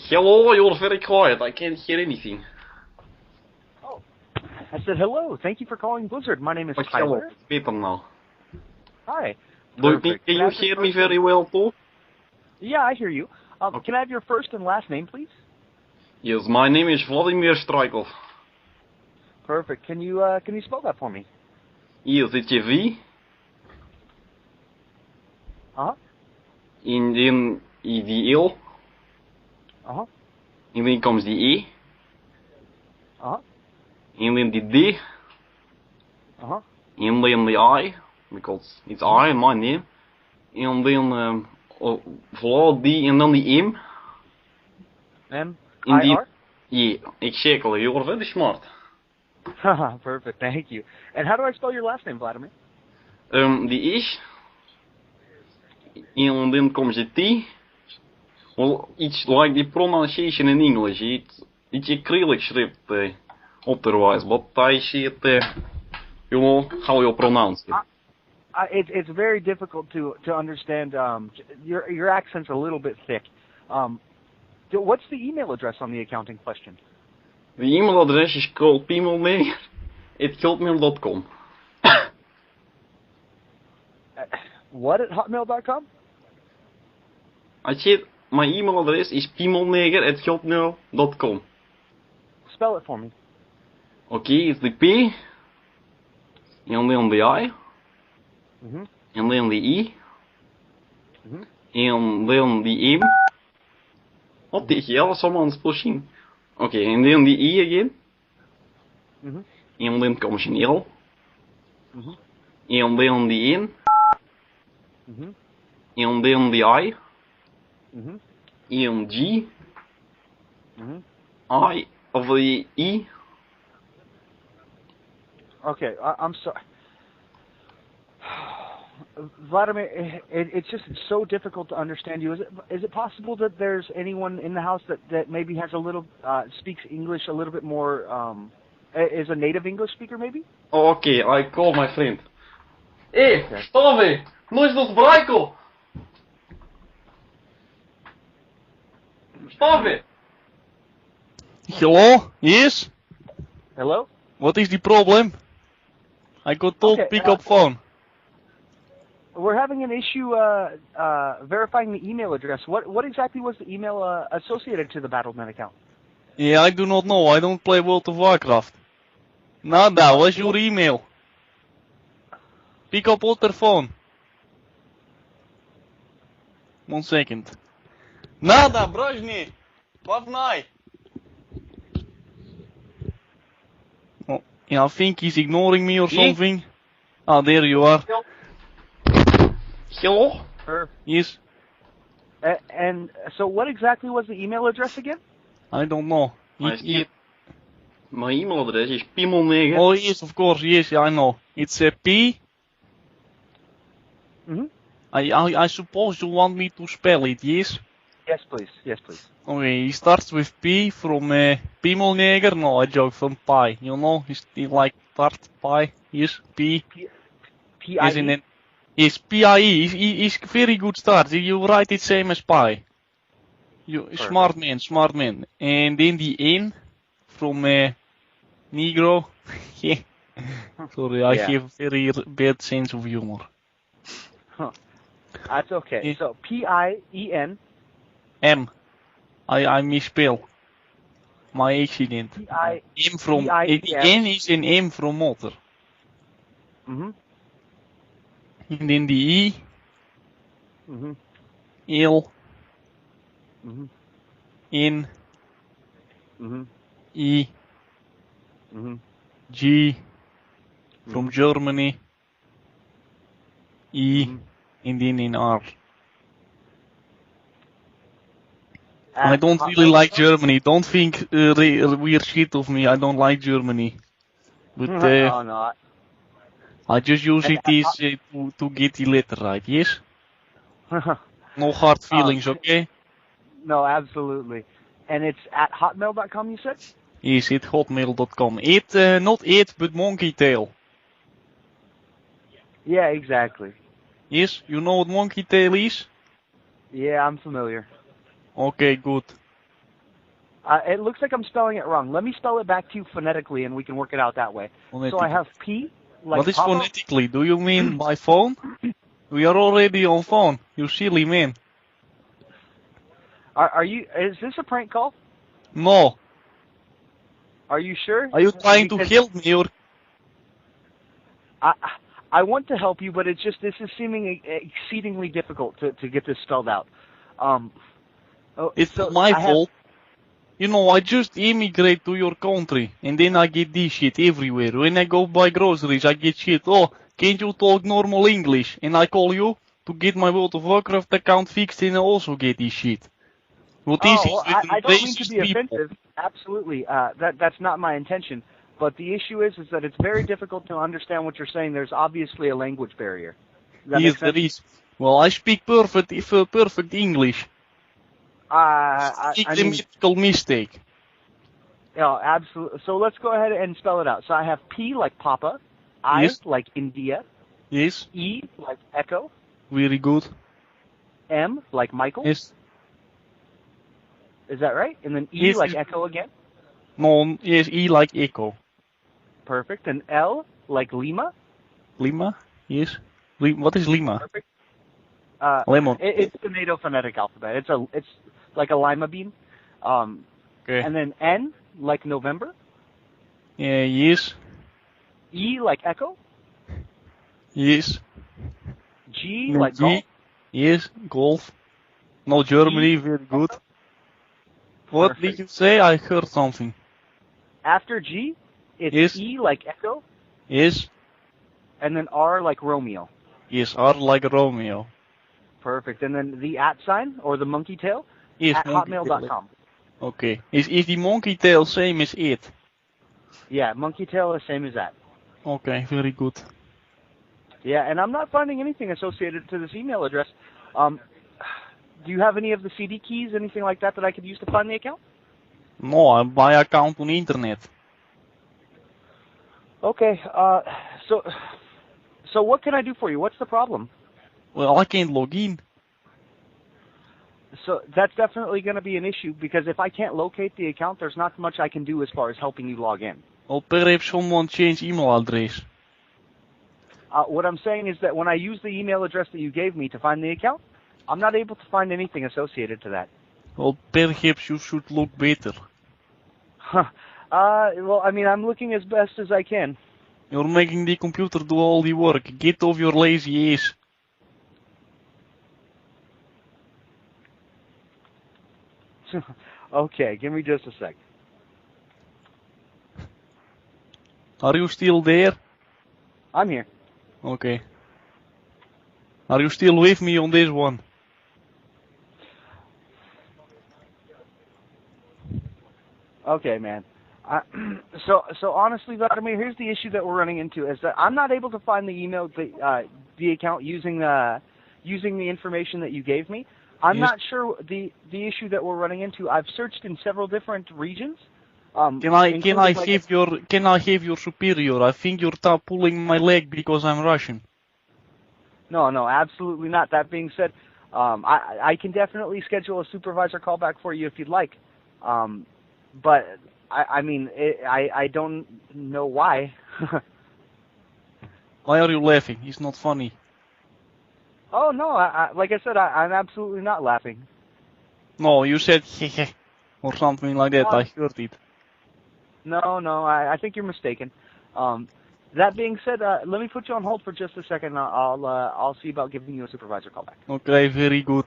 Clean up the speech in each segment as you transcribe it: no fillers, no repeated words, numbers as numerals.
Hello, you're very quiet. I can't hear anything. I said, hello, thank you for calling Blizzard. My name is Hello, Tyler. it's better now. Hi. Can you hear me very well too? Yeah, I hear you. Okay. Can I have your first and last name, please? Yes, my name is Vladimir Stavi. Perfect. Can you spell that for me? Yes, it's a V. Uh-huh. And then the L. Uh-huh. And then comes the E. Uh-huh. And then the D. Uh-huh. And then the I, because it's I in my name. And then Vlad D and then the M. M-I-R? Yeah, exactly. You're very smart. Haha, perfect. Thank you. And how do I spell your last name, Vladimir? The S. And then comes the T. Well, it's like the pronunciation in English. It's acrylic script otherwise, but I see it, you know, how you pronounce it. It's very difficult to understand. Your accent's a little bit thick. What's the email address on the account in question? The email address is called pimelneger@hotmail.com. What at hotmail.com? I said my email address is pimelneger@hotmail.com. Spell it for me. Okay, it's the P, and then the I, Mm-hmm. and then the E, Mm-hmm. and then the M. What the hell? Someone's pushing. Okay, and then the E again. Mm-hmm. And then comes an L. Mm-hmm. And then the N. Mm-hmm. And then the I. Mm-hmm. And G. Mm-hmm. I of the E. Okay, I'm sorry. Vladimir, it's just so difficult to understand you. Is it possible that there's anyone in the house that maybe has a little speaks English a little bit more, is a native English speaker maybe? Okay, I call my friend. Hey, Stavi, nooit tot Braiko. Stavi. Hello? Yes? Hello? What is the problem? I got told pick up phone. We're having an issue verifying the email address. What exactly was the email associated to the Battle.net account? Yeah, I do not know. I don't play World of Warcraft. Nada, what's your email? Pick up other phone. 1 second. Nada, brojni. What night? Oh, yeah, I think he's ignoring me or something. Ah, there you are. Hello? Yes. And so what exactly was the email address again? I don't know. My email address is pimelneger. Oh yes, of course, yes, I know. It's a P. Mm-hmm. I suppose you want me to spell it, yes? Yes, please. Yes, please. Okay, he starts with P from Pimelneger. No, I joke, from Pi. You know, he's like start Pi. Yes, P. P-I-E? Yes, P-I-E. He's very good start. You write it same as Pi. You smart man. And then the N from Negro. Yeah. Sorry, I have very bad sense of humor. Huh. That's okay. Yeah. So P-I-E-N. M. I misspell. My accident. M from the N is an M from motor. Mm-hmm. And then the E. Mm-hmm. L. Mm-hmm. N. Mm-hmm. E. Mm-hmm. G. From Germany. E. And then in R. I don't really like Germany. Don't think weird shit of me. I don't like Germany. But no, no. I just use it to get the letter right, yes? No hard feelings, okay? No, absolutely. And it's at hotmail.com, you said? Yes, at hotmail.com. Not it, but monkey tail. Yeah, exactly. Yes, you know what monkey tail is? Yeah, I'm familiar. Okay, good. It looks like I'm spelling it wrong. Let me spell it back to you phonetically, and we can work it out that way. So I have P, like What is Papa. phonetically? Do you mean by phone? We are already on phone. You silly man. Are you? Is this a prank call? No. Are you sure? Are you trying to Because help me or? I want to help you, but it's just this is seeming exceedingly difficult to get this spelled out. It's so my fault. You know, I just immigrate to your country, and then I get this shit everywhere. When I go buy groceries, I get shit. Oh, can't you talk normal English? And I call you to get my World of Warcraft account fixed, and I also get this shit. What is well, it with I don't mean to racist be people? offensive. Absolutely, that's not my intention. But the issue is that it's very difficult to understand what you're saying. There's obviously a language barrier. Does that Yes, make sense? there is. Well, I speak perfect English. I mean, Grammatical mistake. yeah, absolutely. So let's go ahead and spell it out. So I have P like Papa, I Yes. like India, Yes. E like Echo, Very good. M like Michael. Yes. Is that right? And then E Yes, like yes. Echo again. No, yes, E like echo. Perfect. And L like Lima. Lima? Yes. What is Lima? Perfect. Lemon. It's the NATO phonetic alphabet. It's like a lima bean. Okay. And then N like November. Yeah, yes. E like Echo. Yes. G No, like G. Golf. Yes, golf. No, Germany, very good. What Perfect. did you say? I heard something. After G, it's Yes. E like Echo, Yes. and then R like Romeo. Yes, R like Romeo. Perfect. And then the @ sign or the monkey tail Yes, at monkey hotmail.com. tail. Okay. Is the monkey tail same as it? Yeah, monkey tail is same as that. Okay, very good. Yeah, and I'm not finding anything associated to this email address. Do you have any of the CD keys, anything like that I could use to find the account? No, I buy account on internet. Okay, so what can I do for you? What's the problem? Well, I can't log in. So that's definitely going to be an issue because if I can't locate the account, there's not much I can do as far as helping you log in. Well, perhaps someone change email address. What I'm saying is that when I use the email address that you gave me to find the account, I'm not able to find anything associated to that. Well, perhaps you should look better. Well, I mean, I'm looking as best as I can. You're making the computer do all the work. Get off your lazy ass. Okay, give me just a sec. Are you still there? I'm here. Okay. Are you still with me on this one? Okay, man. So honestly, Vladimir, here's the issue that we're running into: is that I'm not able to find the email, the account using the information that you gave me. I'm Yes. not sure the issue that we're running into. I've searched in several different regions. Can I including, have your superior? I think you're pulling my leg because I'm Russian. No, absolutely not. That being said, I can definitely schedule a supervisor callback for you if you'd like. But I mean, I don't know why. Why are you laughing? It's not funny. Oh no, like I said, I'm absolutely not laughing. No, you said hehe or something like that. I heard it. No, I think you're mistaken. That being said, let me put you on hold for just a second. I'll see about giving you a supervisor callback. Okay, very good.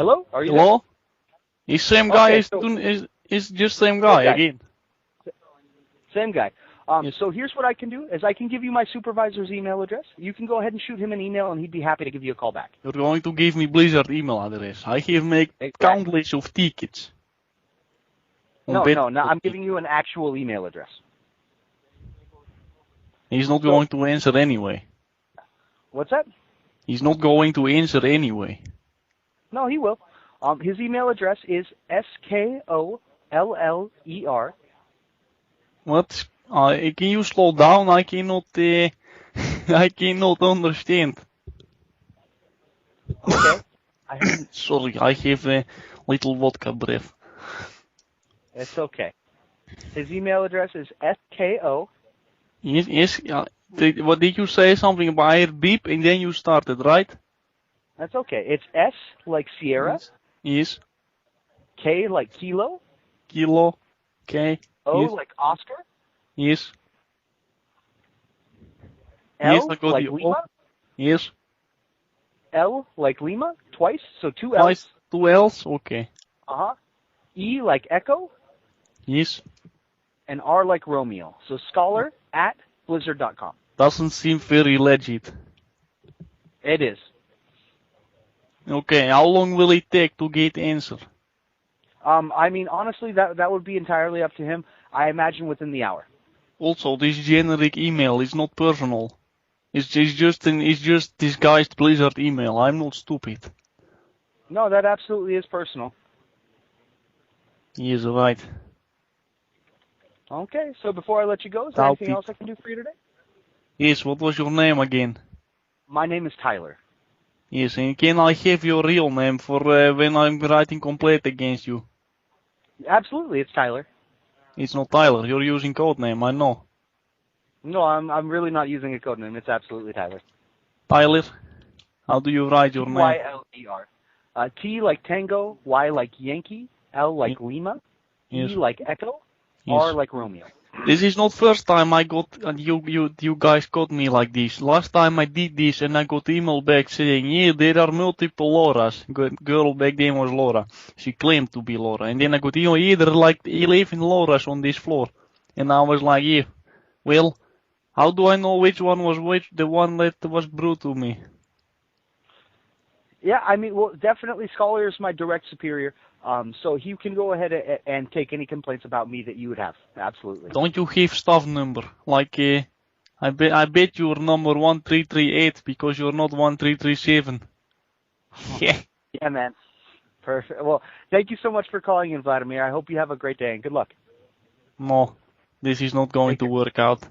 Hello? Are you Hello? Is same guy Okay, is so- is just same guy guy. again? there? Same guy. Yes. So here's what I can do, is I can give you my supervisor's email address. You can go ahead and shoot him an email, and he'd be happy to give you a call back. You're going to give me Blizzard email address. I have make Exactly. countless of tickets. No, I'm giving you an actual email address. He's not going to answer anyway. What's that? He's not going to answer anyway. No, he will. His email address is SKOLLER. What? Can you slow down? I cannot. I cannot understand. Okay. Sorry, I have a little vodka breath. It's okay. His email address is SKO. Yes. What did you say? Something about air beep, and then you started, right? That's okay. It's S like Sierra, Yes. K like Kilo, Kilo. Okay. O Yes. like Oscar, Yes. L Yes, I got like the Lima, Yes. L like Lima, twice, so two Twice. L's. 2 L's. Okay. Uh-huh. E like Echo, Yes. and R like Romeo. So scholar@blizzard.com. Doesn't seem very legit. It is. Okay. How long will it take to get answer? I mean, honestly, that would be entirely up to him. I imagine within the hour. Also, this generic email is not personal. It's just disguised Blizzard email. I'm not stupid. No, that absolutely is personal. He is right. Okay, so before I let you go, is there anything else I can do for you today? Yes, what was your name again? My name is Tyler. Yes, and can I have your real name for when I'm writing complaint against you? Absolutely, it's Tyler. It's not Tyler, you're using code name, I know. No, I'm really not using a code name. It's absolutely Tyler. Tyler? How do you write your name? Tyler. T like Tango, Y like Yankee, L like Lima, Yes. E like Echo, Yes. R like Romeo. This is not first time I got, you guys got me like this. Last time I did this and I got email back saying, yeah, there are multiple Lauras. Girl back then was Laura. She claimed to be Laura. And then I got email, yeah, there are like 11 Lauras on this floor. And I was like, yeah, well, how do I know which one was the one that was brute to me? Yeah, I mean, well, definitely Scholar is my direct superior. So he can go ahead and take any complaints about me that you would have. Absolutely. Don't you have staff number? Like, I bet you're number 1338 because you're not 1337. Yeah. Yeah, man. Perfect. Well, thank you so much for calling in, Vladimir. I hope you have a great day and good luck. No, this is not going to work out.